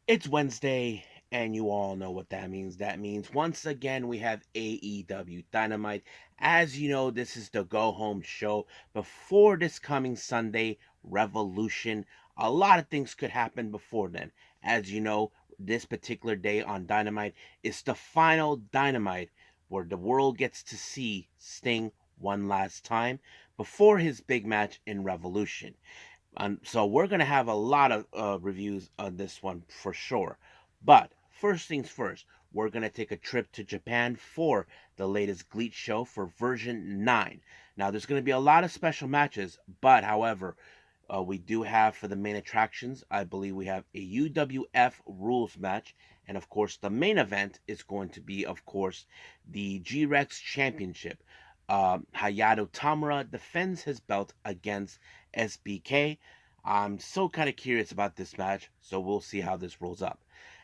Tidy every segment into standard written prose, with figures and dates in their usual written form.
It's Wednesday, and you all know what that means. That means once again we have AEW Dynamite. As you know, this is the go home show before this coming Sunday, Revolution. A lot of things could happen before then. As you know, this particular day on Dynamite is the final Dynamite where the world gets to see Sting one last time before his big match in Revolution. So we're going to have a lot of reviews on this one for sure. But first things first, we're going to take a trip to Japan for the latest GLEAT show for version 9. Now, there's going to be a lot of special matches, but however, we do have for the main attractions, I believe we have a UWF Rules match. And of course, the main event is going to be, of course, the G-Rex Championship. Hayato Tamura defends his belt against SBK. I'm so kind of curious about this match, so we'll see how this rolls up.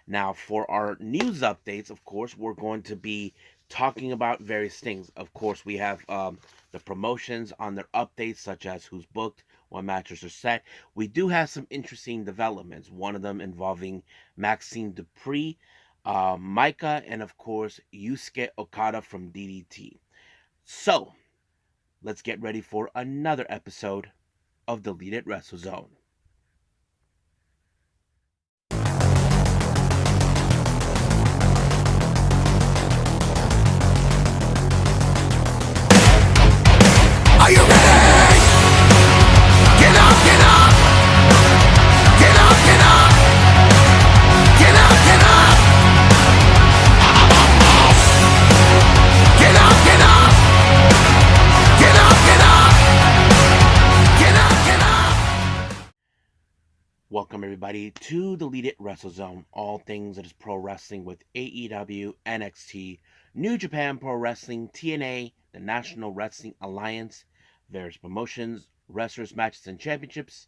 Now, for our news updates, of course, we're going to be talking about various things. Of course, we have the promotions on their updates, such as who's booked, what matches are set. We do have some interesting developments, one of them involving Maxxine Dupree, Maika, and of course, Yusuke Okada from DDT. So, let's get ready for another episode of Deleted Wrestle Zone. Are you ready? Get up, get up! Get up, get up! Get up, get up! Get up, get up! Get up, get up! Get up, get up! Welcome everybody to Deleted Wrestle Zone, all things that is pro wrestling with AEW, NXT, New Japan Pro Wrestling, TNA, the National Wrestling Alliance, various promotions, wrestlers, matches, and championships.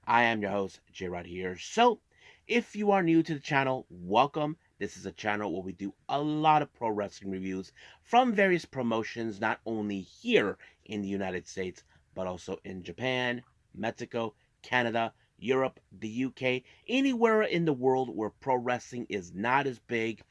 I am your host, J Rod here. So, if you are new to the channel, welcome. This is a channel where we do a lot of pro wrestling reviews from various promotions, not only here in the United States, but also in Japan, Mexico, Canada, Europe, the UK, anywhere in the world where pro wrestling is not as big,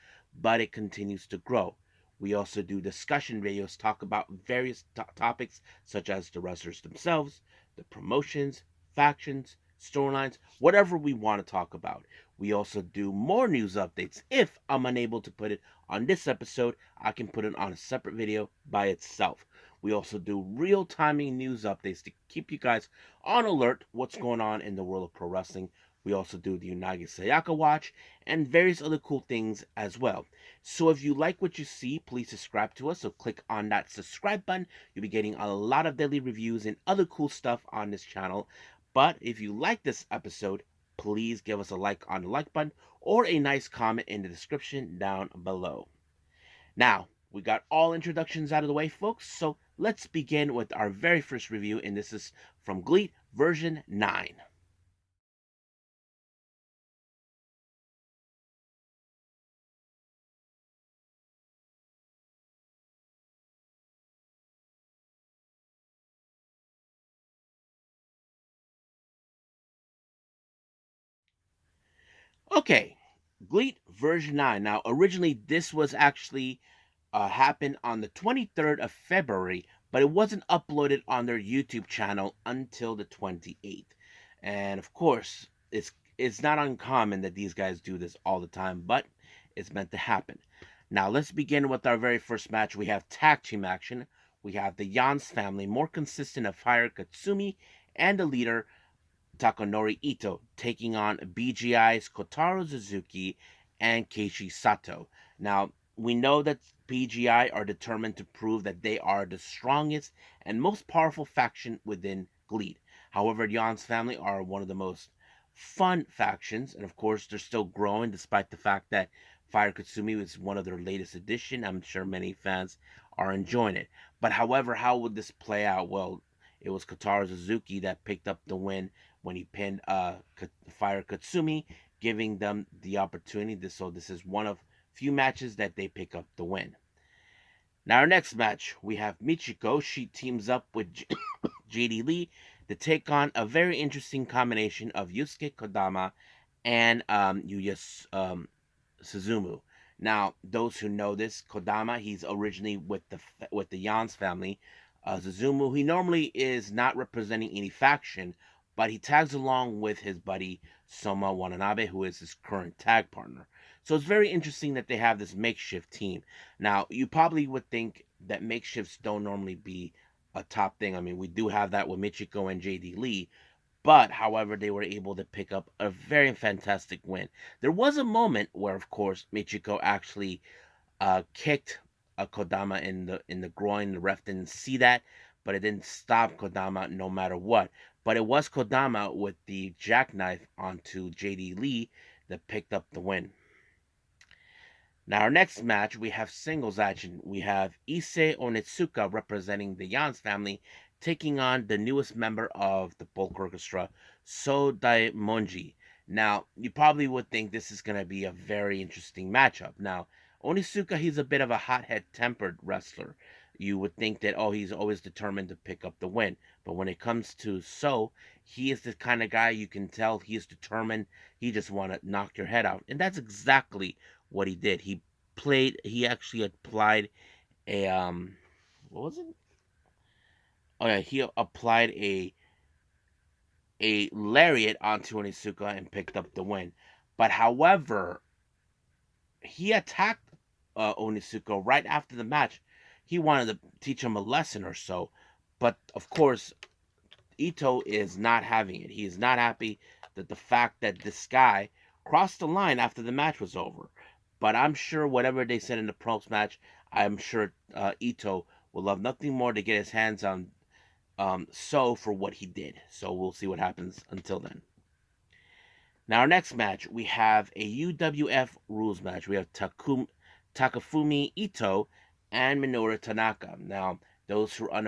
but it continues to grow. We also do discussion videos, talk about various topics such as the wrestlers themselves, the promotions, factions, storylines, whatever we want to talk about. We also do more news updates. If I'm unable to put it on this episode, I can put it on a separate video by itself. We also do real-timing news updates to keep you guys on alert what's going on in the world of pro wrestling. We also do the Unagi Sayaka Watch and various other cool things as well. So if you like what you see, please subscribe to us. So click on that subscribe button. You'll be getting a lot of daily reviews and other cool stuff on this channel. But if you like this episode, please give us a like on the like button or a nice comment in the description down below. Now, we got all introductions out of the way, folks, so let's begin with our very first review, and this is from GLEAT version 9. Okay, GLEAT version 9. Now, originally, this was actually happened on the 23rd of February, but it wasn't uploaded on their YouTube channel until the 28th. And of course, it's not uncommon that these guys do this all the time, but it's meant to happen. Now, let's begin with our very first match. We have tag team action. We have the Yans family, more consistent of Fire Katsumi, and the leader Takanori Ito taking on BGI's Kotaro Suzuki and Keishi Sato. Now, we know that BGI are determined to prove that they are the strongest and most powerful faction within GLEAT. However, Jan's family are one of the most fun factions, and of course, they're still growing despite the fact that Fire Katsumi is one of their latest addition. I'm sure many fans are enjoying it. But however, how would this play out? Well, it was Kotaro Suzuki that picked up the win when he pinned Fire Katsumi, giving them the opportunity. So this is one of few matches that they pick up the win. Now our next match, we have Michiko. She teams up with JD Lee to take on a very interesting combination of Yusuke Kodama and Yuya Suzumu. Now, those who know this, Kodama, he's originally with the Yans family. Suzumu, he normally is not representing any faction, but he tags along with his buddy Soma Watanabe, who is his current tag partner. So it's very interesting that they have this makeshift team. Now, you probably would think that makeshifts don't normally be a top thing. I mean, we do have that with Michiko and JD Lee, but, however, they were able to pick up a very fantastic win. There was a moment where, of course, Michiko actually kicked Kodama in the groin. The ref didn't see that, but it didn't stop Kodama no matter what. But it was Kodama with the jackknife onto JD Lee that picked up the win. Now, our next match, we have singles action. We have Issei Onitsuka representing the Yans family taking on the newest member of the Bulk Orchestra, So Monji. Now, you probably would think this is going to be a very interesting matchup. Now, Onitsuka, he's a bit of a hothead tempered wrestler. You would think that, oh, he's always determined to pick up the win. But when it comes to So, he is the kind of guy you can tell he is determined. He just want to knock your head out. And that's exactly what he did. He actually applied a what was it? Oh yeah, he applied a lariat onto Onizuka and picked up the win. But however, he attacked Onizuka right after the match. He wanted to teach him a lesson or so. But of course, Ito is not having it. He is not happy that the fact that this guy crossed the line after the match was over. But I'm sure whatever they said in the post match, I'm sure Ito will love nothing more to get his hands on So for what he did. So we'll see what happens until then. Now, our next match, we have a UWF Rules match. We have Takafumi Ito and Minoru Tanaka. Now, those who are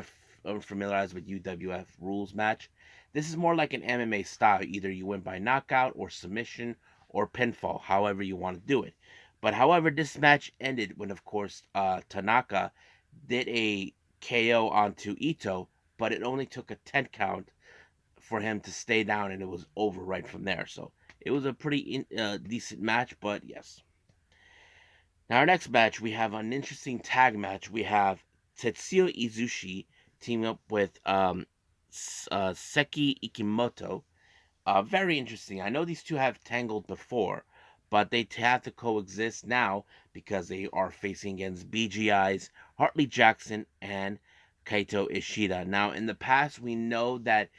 unfamiliarized with UWF Rules match, this is more like an MMA style. Either you win by knockout or submission or pinfall, however you want to do it. But however, this match ended when, of course, Tanaka did a KO onto Ito, but it only took a 10 count for him to stay down, and it was over right from there. So it was a pretty decent match, but yes. Now, our next match, we have an interesting tag match. We have Tetsuya Izushi teaming up with Seki Ikimoto. Very interesting. I know these two have tangled before, but they have to coexist now because they are facing against BGI's Hartley Jackson and Kaito Ishida. Now, in the past, we know that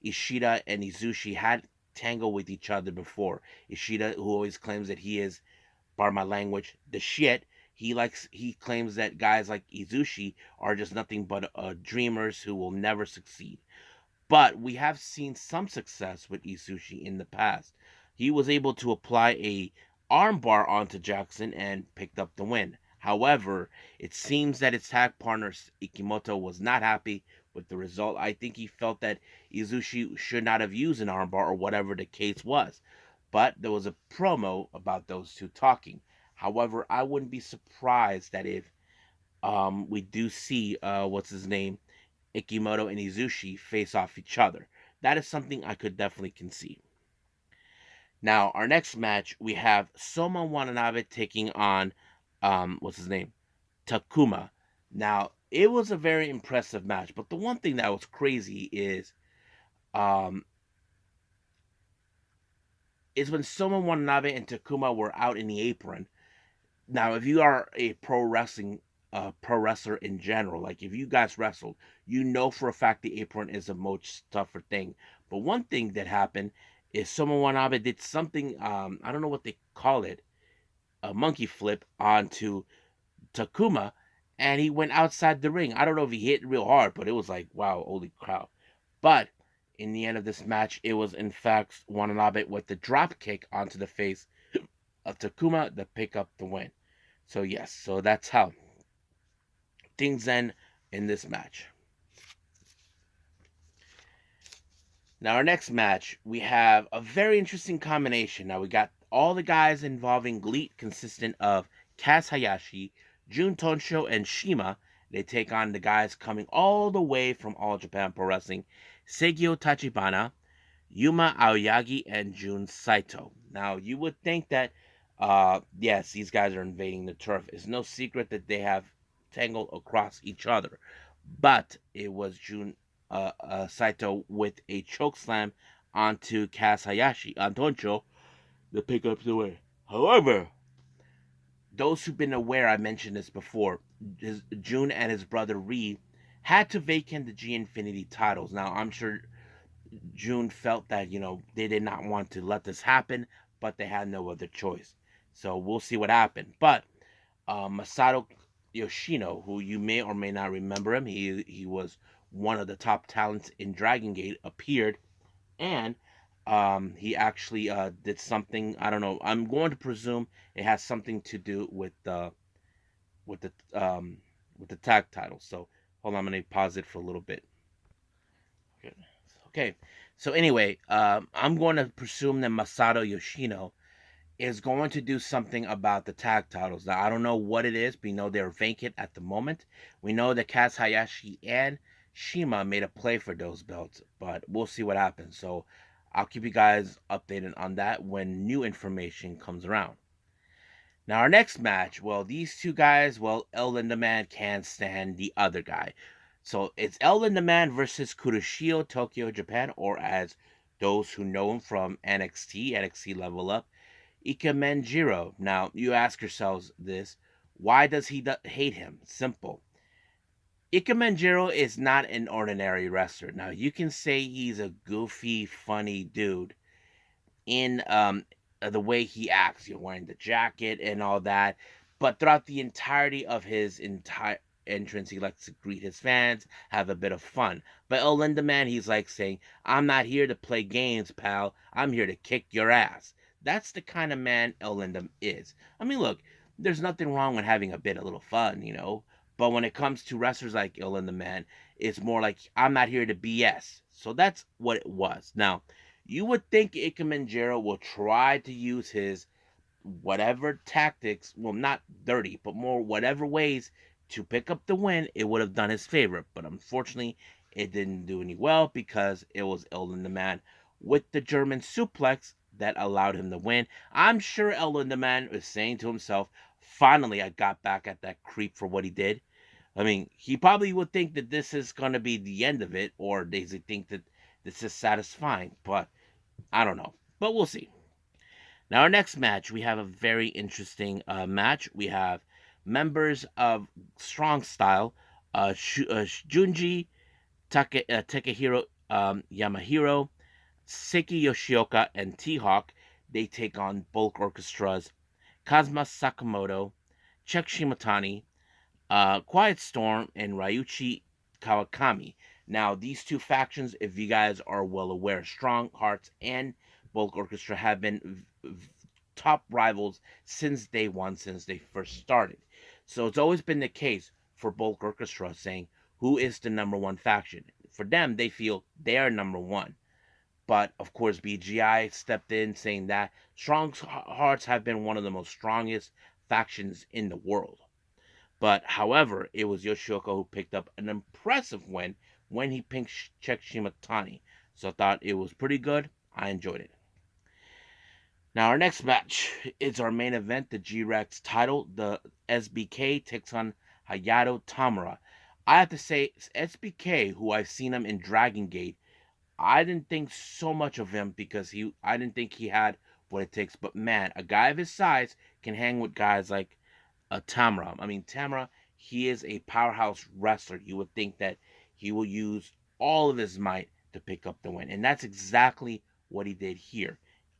Ishida and Izushi had tangled with each other before. Ishida, who always claims that he is, pardon my language, the shit. He claims that guys like Izushi are just nothing but dreamers who will never succeed. But we have seen some success with Izushi in the past. He was able to apply a armbar onto Jackson and picked up the win. However, it seems that his tag partner Ikimoto was not happy with the result. I think he felt that Izushi should not have used an armbar or whatever the case was. But there was a promo about those two talking. However, I wouldn't be surprised that if we do see what's his name, Ikimoto and Izushi face off each other. That is something I could definitely concede. Now, our next match, we have Soma Watanabe taking on, what's his name? Takuma. Now, it was a very impressive match, but the one thing that was crazy um, is when Soma Watanabe and Takuma were out in the apron. Now, if you are a pro wrestler in general, like if you guys wrestled, you know for a fact the apron is a much tougher thing. But one thing that happened is Soma Watanabe did something, I don't know what they call it, a monkey flip onto Takuma, and he went outside the ring. I don't know if he hit real hard, but it was like, wow, holy crap. But in the end of this match, it was in fact Watanabe with the drop kick onto the face of Takuma to pick up the win. So yes, so that's how things end in this match. Now, our next match, we have a very interesting combination. Now, we got all the guys involving GLEAT, consistent of Kaz Hayashi, Jun Tonsho, and Shima. They take on the guys coming all the way from All Japan Pro Wrestling, Seigyo Tachibana, Yuma Aoyagi, and Jun Saito. Now, you would think that, yes, these guys are invading the turf. It's no secret that they have tangled across each other. But it was Jun Saito with a choke slam onto Kaz Hayashi, Antoncho, to pick up the win. However, those who've been aware, I mentioned this before, Jun and his brother Ree had to vacate the G Infinity titles. Now, I'm sure June felt that, they did not want to let this happen, but they had no other choice. So we'll see what happened. But Masato Yoshino, who you may or may not remember him, he was one of the top talents in Dragon Gate, appeared, and he actually did something. I don't know. I'm going to presume it has something to do with the um, with the tag title. So hold on, I'm gonna pause it for a little bit. Okay. Okay. So anyway, I'm going to presume that Masato Yoshino is going to do something about the tag titles. Now I don't know what it is. We know they're vacant at the moment. We know that Kaz Hayashi and Shima made a play for those belts, but we'll see what happens. So I'll keep you guys updated on that when new information comes around. Now, our next match, well, these two guys, well, El Lindaman can't stand the other guy. So it's El Lindaman versus Kuroshio Tokyo, Japan, or as those who know him from NXT Level Up, Ikemenjiro. Now, you ask yourselves this, why does he hate him? Simple. Ikemenjiro is not an ordinary wrestler. Now, you can say he's a goofy, funny dude, in the way he acts, wearing the jacket and all that. But throughout the entirety of his entire entrance, he likes to greet his fans, have a bit of fun. But El Lindaman, he's like saying, "I'm not here to play games, pal. I'm here to kick your ass." That's the kind of man El Lindam is. I mean, look, there's nothing wrong with having a bit of little fun. But when it comes to wrestlers like El Lindaman, it's more like, I'm not here to BS. So that's what it was. Now, you would think Ikemenjiro will try to use his whatever tactics, well, not dirty, but more whatever ways to pick up the win. It would have done his favor, but unfortunately, it didn't do any well because it was Elden the Man with the German suplex that allowed him to win. I'm sure Elden the Man is saying to himself, "Finally, I got back at that creep for what he did." I mean, he probably would think that this is going to be the end of it, or does he think that this is satisfying? But I don't know. But we'll see. Now, our next match, we have a very interesting match. We have members of Strong Style, Junji Takehiro Yamahiro, Seiki Yoshioka, and T-Hawk. They take on Bulk Orchestra's Kazuma Sakamoto, Chek Shimatani, Quiet Storm, and Ryuichi Kawakami. Now, these two factions, if you guys are well aware, Strong Hearts and Bulk Orchestra have been top rivals since day one, since they first started. So it's always been the case for Bulk Orchestra saying, who is the number one faction? For them, they feel they are number one. But of course, BGI stepped in saying that Strong Hearts have been one of the most strongest factions in the world. But however, it was Yoshioka who picked up an impressive win when he pinned Chek Shimatani. So I thought it was pretty good. I enjoyed it. Now our next match is our main event, the G-Rex title. The SBK takes on Hayato Tamura. I have to say, SBK, who I've seen him in Dragon Gate, I didn't think so much of him because I didn't think he had what it takes. But man, a guy of his size can hang with guys like Tamura. I mean, Tamura, he is a powerhouse wrestler. You would think that he will use all of his might to pick up the win. And that's exactly what he did here.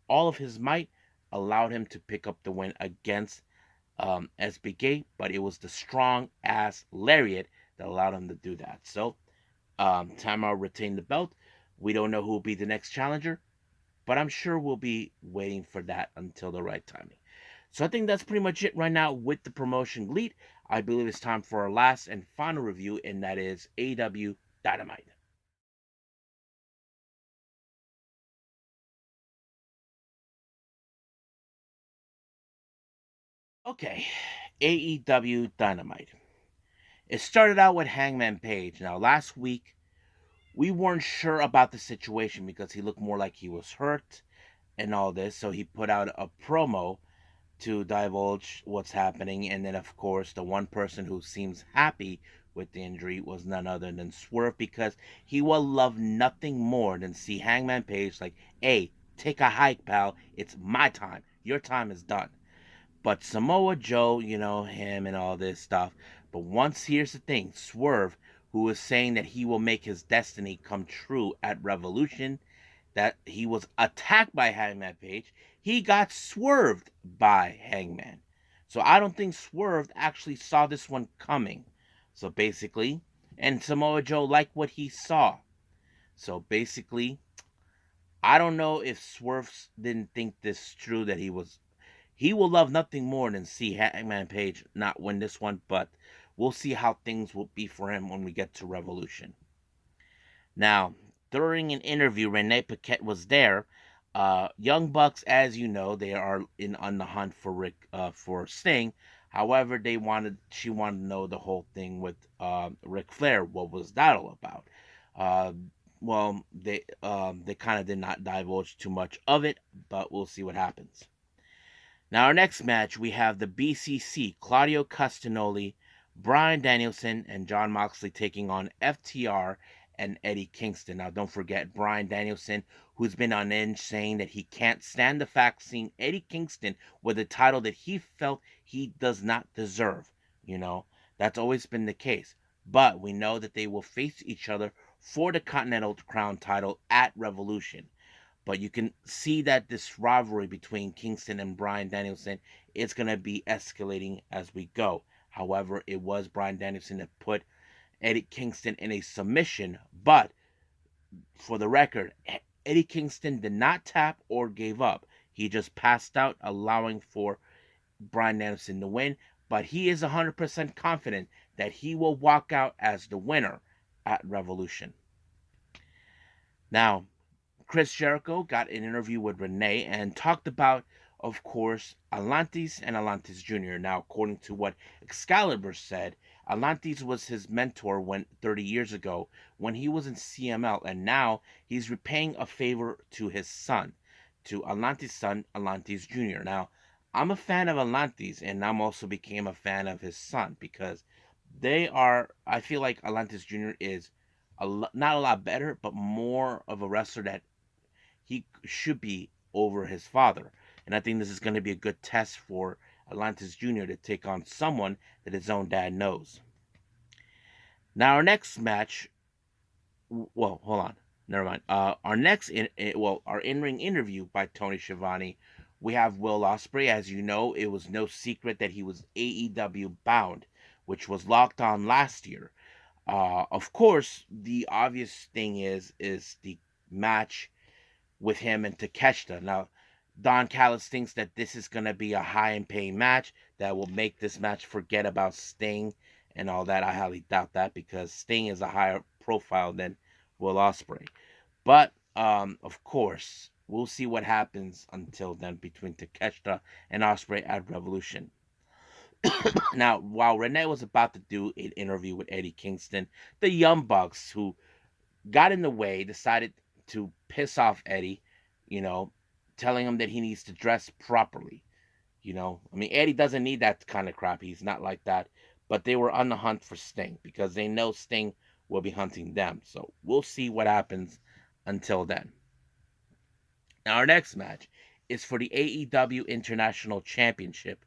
All of his might allowed him to pick up the win against SBK, but it was the strong ass lariat that allowed him to do that. So, Tamura retained the belt. We don't know who will be the next challenger, but I'm sure we'll be waiting for that until the right timing. So I think that's pretty much it right now with the promotion GLEAT. I believe it's time for our last and final review, and that is AEW Dynamite. Okay, AEW Dynamite. It started out with Hangman Page. Now, last week, we weren't sure about the situation because he looked more like he was hurt. and all this. So he put out a promo to divulge what's happening. And then, of course, the one person who seems happy with the injury was none other than Swerve, because he will love nothing more than see Hangman Page like, hey, take a hike, pal. It's my time. Your time is done. But Samoa Joe, him and all this stuff. But once, here's the thing, Swerve, who is saying that he will make his destiny come true at Revolution, that he was attacked by Hangman Page, he got swerved by Hangman. So I don't think Swerve actually saw this one coming. So basically, and Samoa Joe liked what he saw. So basically, I don't know if Swerve didn't think this true, that he will love nothing more than see Hangman Page not win this one, but we'll see how things will be for him when we get to Revolution. Now, during an interview, Renee Paquette was there. Young Bucks, as you know, they are in on the hunt for Sting. However, she wanted to know the whole thing with Ric Flair. What was that all about? Uh, well, they kind of did not divulge too much of it, but we'll see what happens. Now, our next match, we have the BCC, Claudio Castagnoli, Bryan Danielson, and Jon Moxley taking on FTR and Eddie Kingston. Now, don't forget Bryan Danielson, who's been on edge saying that he can't stand the fact seeing Eddie Kingston with a title that he felt he does not deserve. That's always been the case. But we know that they will face each other for the Continental Crown title at Revolution. But you can see that this rivalry between Kingston and Bryan Danielson is going to be escalating as we go. However, it was Bryan Danielson that put Eddie Kingston in a submission. But for the record, Eddie Kingston did not tap or gave up. He just passed out, allowing for Bryan Danielson to win. But he is 100% confident that he will walk out as the winner at Revolution. Now, Chris Jericho got an interview with Renee and talked about, of course, Atlantis and Atlantis Jr. Now, according to what Excalibur said, Atlantis was his mentor 30 years ago when he was in CML, and now he's repaying a favor to his son, to Atlantis' son, Atlantis Jr. Now, I'm a fan of Atlantis, and I'm also became a fan of his son because I feel like Atlantis Jr. is not a lot better, but more of a wrestler that he should be over his father. And I think this is going to be a good test for Atlantis Jr. to take on someone that his own dad knows. Now, our next match. Well, hold on. Never mind. Our in-ring interview by Tony Schiavone. We have Will Ospreay. As you know, it was no secret that he was AEW bound, which was locked on last year. Of course, the obvious thing is the match with him and Takeshita. Now, Don Callis thinks that this is going to be a high and paying match that will make this match forget about Sting and all that. I highly doubt that because Sting is a higher profile than Will Ospreay. But, of course, we'll see what happens until then between Takeshita and Ospreay at Revolution. Now, while Renee was about to do an interview with Eddie Kingston, the Young Bucks, who got in the way, decided to piss off Eddie, you know, telling him that he needs to dress properly. Eddie doesn't need that kind of crap. He's not like that. But they were on the hunt for Sting because they know Sting will be hunting them. So we'll see what happens until then. Now, our next match is for the AEW International Championship.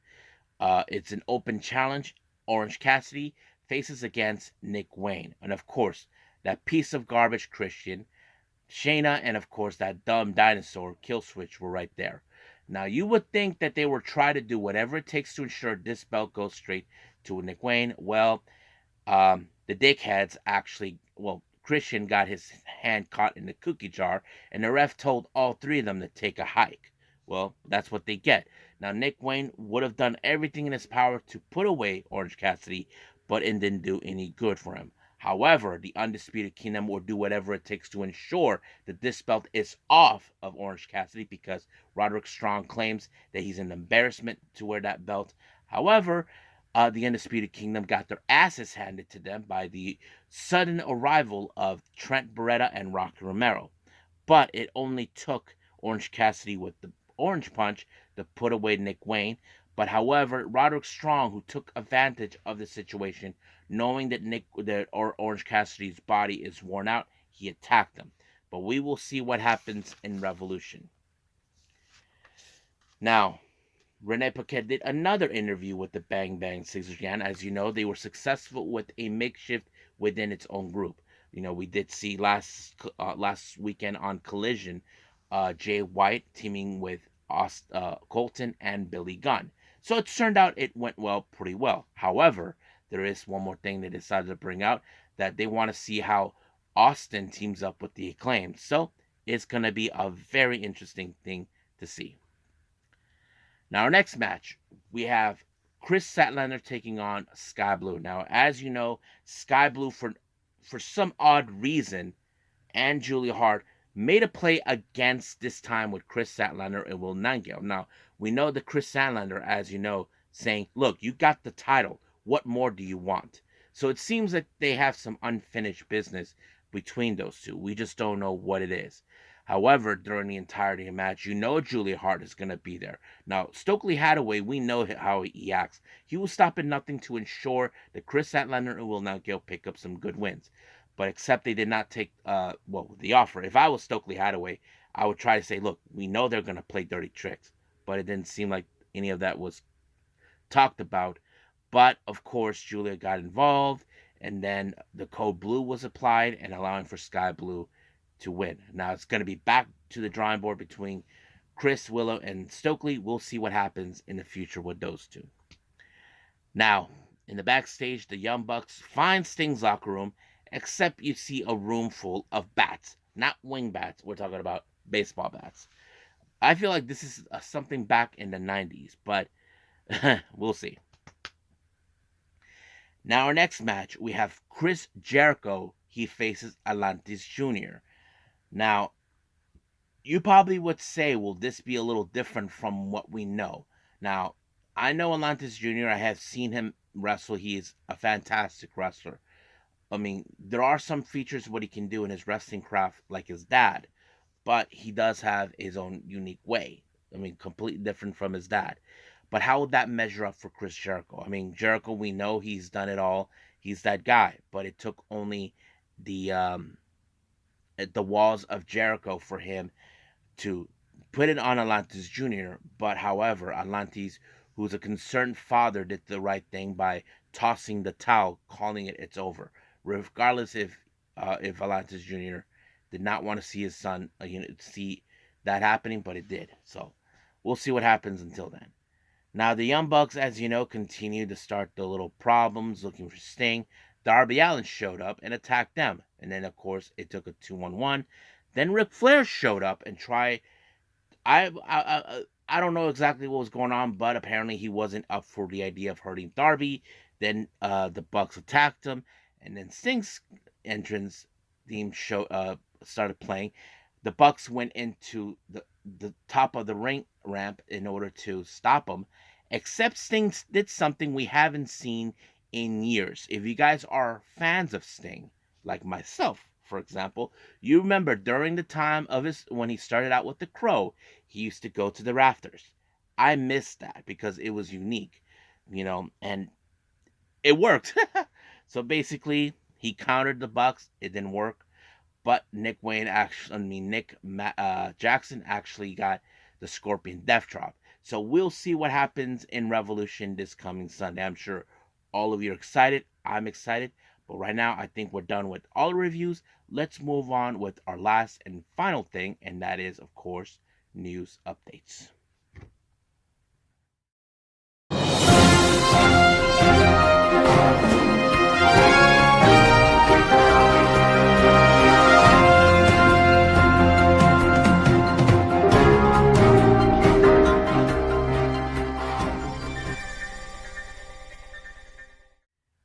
It's an open challenge. Orange Cassidy faces against Nick Wayne. And of course, that piece of garbage Christian, Shayna, and of course that dumb dinosaur Killswitch were right there. Now you would think that they would try to do whatever it takes to ensure this belt goes straight to Nick Wayne. Well, the dickheads Christian got his hand caught in the cookie jar, and the ref told all three of them to take a hike. Well, that's what they get. Now, Nick Wayne would have done everything in his power to put away Orange Cassidy, but it didn't do any good for him. However, the Undisputed Kingdom will do whatever it takes to ensure that this belt is off of Orange Cassidy because Roderick Strong claims that he's an embarrassment to wear that belt. However, the Undisputed Kingdom got their asses handed to them by the sudden arrival of Trent Beretta and Rocky Romero. But it only took Orange Cassidy with the Orange Punch to put away Nick Wayne. But however, Roderick Strong, who took advantage of the situation, knowing that Orange Cassidy's body is worn out, he attacked him. But we will see what happens in Revolution. Now, Renee Paquette did another interview with the Bang Bang Sisters again. As you know, they were successful with a makeshift within its own group. We did see last weekend on Collision, Jay White teaming with Colton and Billy Gunn. So it turned out it went pretty well. However, there is one more thing they decided to bring out, that they want to see how Austin teams up with the Acclaimed. So it's going to be a very interesting thing to see. Now, our next match, we have Chris Statlander taking on Sky Blue. Now, as you know, Sky Blue, for some odd reason, and Julia Hart made a play against this time with Chris Statlander and Will Nightingale. Now, we know that Chris Statlander, as you know, saying, look, you got the title. What more do you want? So it seems that they have some unfinished business between those two. We just don't know what it is. However, during the entirety of the match, you know Julia Hart is going to be there. Now, Stokely Hathaway, we know how he acts. He will stop at nothing to ensure that Chris Statlander and Will Nightingale pick up some good wins. But except they did not take the offer. If I was Stokely Hathaway, I would try to say, look, we know they're going to play dirty tricks. But it didn't seem like any of that was talked about. But, of course, Julia got involved, and then the code blue was applied and allowing for Sky Blue to win. Now it's going to be back to the drawing board between Chris, Willow, and Stokely. We'll see what happens in the future with those two. Now, in the backstage, the Young Bucks find Sting's locker room, except you see a room full of bats. Not wing bats. We're talking about baseball bats. I feel like this is something back in the 90s, but we'll see. Now, our next match, we have Chris Jericho. He faces Atlantis Jr. Now, you probably would say, will this be a little different from what we know? Now, I know Atlantis Jr. I have seen him wrestle. He is a fantastic wrestler. I mean, there are some features of what he can do in his wrestling craft, like his dad, but he does have his own unique way. I mean, completely different from his dad. But how would that measure up for Chris Jericho? I mean, Jericho, we know he's done it all. He's that guy, but it took only the walls of Jericho for him to put it on Atlantis Jr. But however, Atlantis, who's a concerned father, did the right thing by tossing the towel, calling it's over. Regardless if Atlantis Jr. did not want to see his son, see that happening, but it did. So we'll see what happens until then. Now the Young Bucks, as you know, continue to start the little problems, looking for Sting. Darby Allin showed up and attacked them. And then, of course, it took a 2-on-1. Then Ric Flair showed up and tried. I don't know exactly what was going on, but apparently he wasn't up for the idea of hurting Darby. Then the Bucks attacked him. And then Sting's entrance theme started playing. The Bucks went into the top of the ring ramp in order to stop him. Except Sting did something we haven't seen in years. If you guys are fans of Sting, like myself, for example, you remember during the time of when he started out with the Crow, he used to go to the rafters. I missed that because it was unique, and it worked. So basically, he countered the Bucks. It didn't work, but Nick Jackson actually got the Scorpion Death Drop. So we'll see what happens in Revolution this coming Sunday. I'm sure all of you are excited. I'm excited. But right now, I think we're done with all the reviews. Let's move on with our last and final thing, and that is, of course, news updates.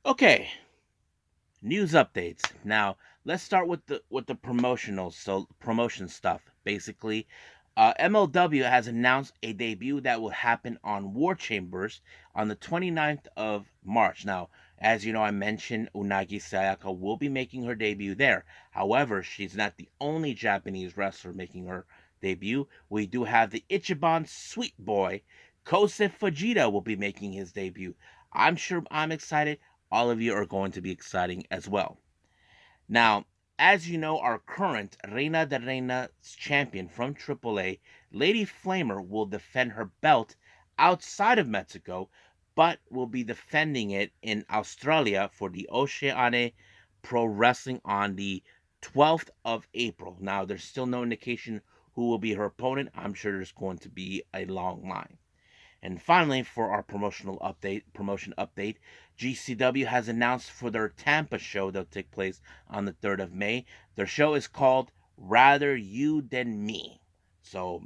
Okay, news updates. Now let's start with the promotion stuff. Basically, MLW has announced a debut that will happen on War Chambers on the 29th of March. Now, as you know, I mentioned Unagi Sayaka will be making her debut there. However, she's not the only Japanese wrestler making her debut. We do have the Ichiban Sweet Boy, Kosei Fujita, will be making his debut. I'm sure I'm excited. All of you are going to be exciting as well. Now, as you know, our current Reina de Reinas champion from AAA, Lady Flamer, will defend her belt outside of Mexico, but will be defending it in Australia for the Oceania Pro Wrestling on the 12th of April. Now, there's still no indication who will be her opponent. I'm sure there's going to be a long line. And finally, for our promotion update, GCW has announced for their Tampa show that'll take place on the 3rd of May. Their show is called Rather You Than Me. So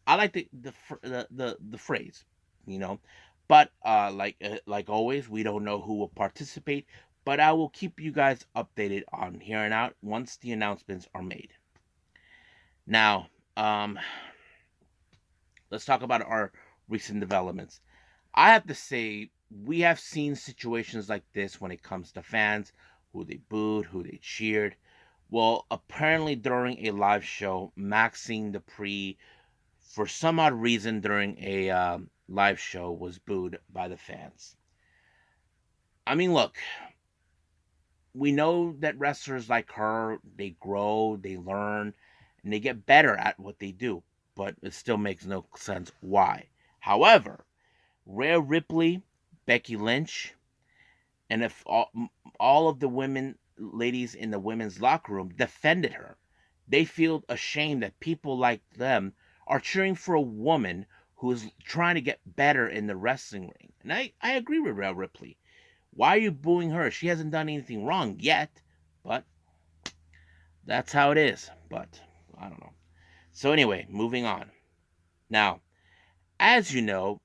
I like the phrase, you know. But like always, we don't know who will participate. But I will keep you guys updated on here and out once the announcements are made. Now, let's talk about our recent developments. I have to say, we have seen situations like this when it comes to fans, who they booed, who they cheered. Well, apparently during a live show, Maxxine Dupree, for some odd reason during a live show, was booed by the fans. I mean, look, we know that wrestlers like her, they grow, they learn, and they get better at what they do, but it still makes no sense why. However, Rhea Ripley, Becky Lynch, and if all of the ladies in the women's locker room defended her, they feel ashamed that people like them are cheering for a woman who is trying to get better in the wrestling ring. And I agree with Rhea Ripley. Why are you booing her? She hasn't done anything wrong yet, but that's how it is. But I don't know. So anyway, moving on. Now, as you know,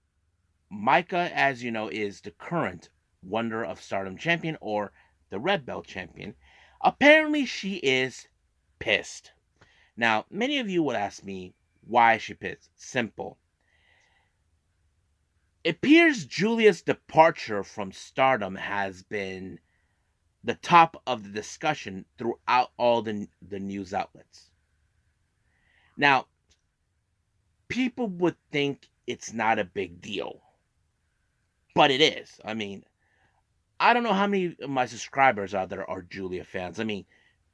Maika, as you know, is the current Wonder of Stardom champion, or the Red Belt champion. Apparently, she is pissed. Now, many of you would ask me, why is she pissed? Simple. It appears Julia's departure from Stardom has been the top of the discussion throughout all the news outlets. Now, people would think it's not a big deal, but it is. I mean, I don't know how many of my subscribers out there are Julia fans. I mean,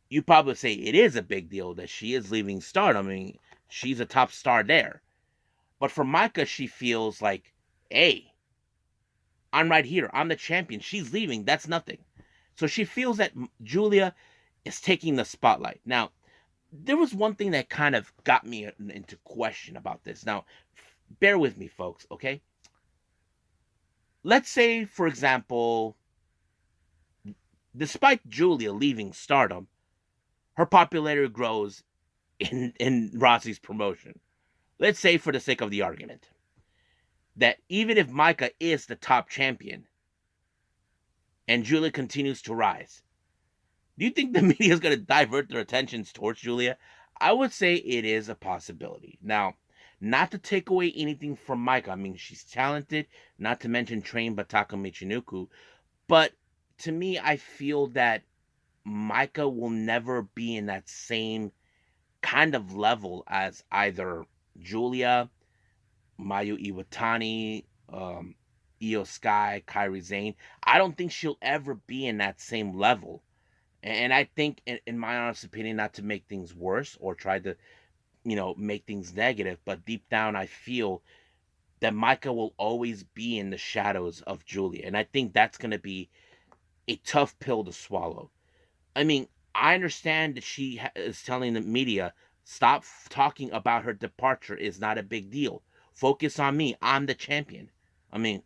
you probably say it is a big deal that she is leaving Stardom. I mean, she's a top star there. But for Maika, she feels like, hey, I'm right here. I'm the champion. She's leaving. That's nothing. So she feels that Julia is taking the spotlight. Now, there was one thing that kind of got me into question about this. Now, bear with me, folks, okay? Let's say, for example, despite Julia leaving Stardom, her popularity grows in Rossi's promotion. Let's say, for the sake of the argument, that even if Maika is the top champion and Julia continues to rise, do you think the media is going to divert their attentions towards Julia? I would say it is a possibility. Now, not to take away anything from Maika. I mean, she's talented, not to mention trained by Taka Michinoku. But to me, I feel that Maika will never be in that same kind of level as either Julia, Mayu Iwatani, Io Sky, Kairi Sane. I don't think she'll ever be in that same level. And I think, in my honest opinion, not to make things worse or try to, make things negative, but deep down, I feel that Maika will always be in the shadows of Julia. And I think that's going to be a tough pill to swallow. I mean, I understand that she is telling the media, stop talking about her departure is not a big deal. Focus on me. I'm the champion. I mean,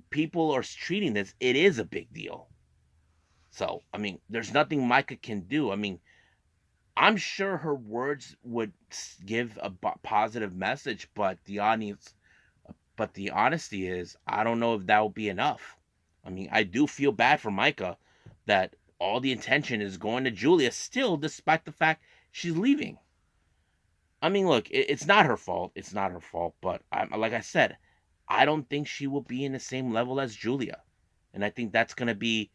people are treating this, it is a big deal. So, I mean, there's nothing Maika can do. I mean, I'm sure her words would give a positive message, but the honesty is, I don't know if that will be enough. I mean, I do feel bad for Maika that all the attention is going to Julia still, despite the fact she's leaving. I mean, look, it's not her fault. It's not her fault, but like I said, I don't think she will be in the same level as Julia, and I think that's going to be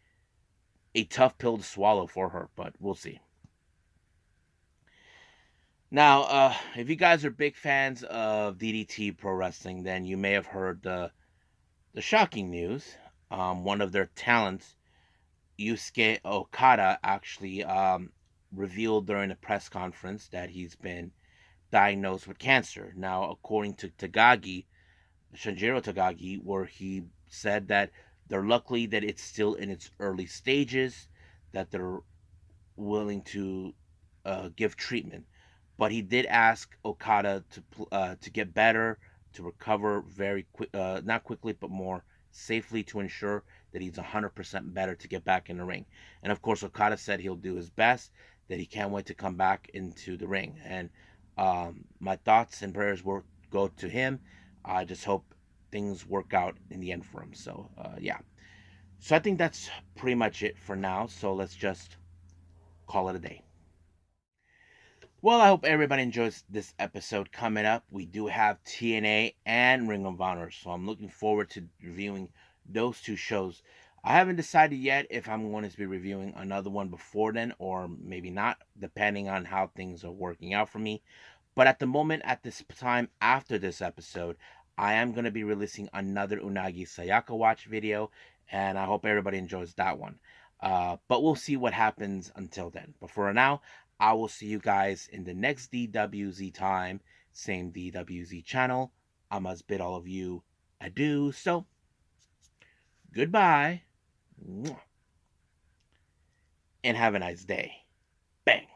a tough pill to swallow for her, but we'll see. Now, if you guys are big fans of DDT Pro Wrestling, then you may have heard the shocking news. One of their talents, Yusuke Okada, actually revealed during a press conference that he's been diagnosed with cancer. Now, according to Shinjiro Tagagi, where he said that they're lucky that it's still in its early stages, that they're willing to give treatment. But he did ask Okada to get better, to recover very quick, not quickly, but more safely, to ensure that he's 100% better to get back in the ring. And of course, Okada said he'll do his best, that he can't wait to come back into the ring. And my thoughts and prayers will go to him. I just hope things work out in the end for him. So, yeah. So I think that's pretty much it for now. So let's just call it a day. Well, I hope everybody enjoys this episode. Coming up, we do have TNA and Ring of Honor, so I'm looking forward to reviewing those two shows. I haven't decided yet if I'm going to be reviewing another one before then or maybe not, depending on how things are working out for me. But at the moment, at this time after this episode, I am going to be releasing another Unagi Sayaka watch video, and I hope everybody enjoys that one. But we'll see what happens until then. But for now, I will see you guys in the next DWZ time, same DWZ channel. I must bid all of you adieu. So, goodbye, and have a nice day. Bang.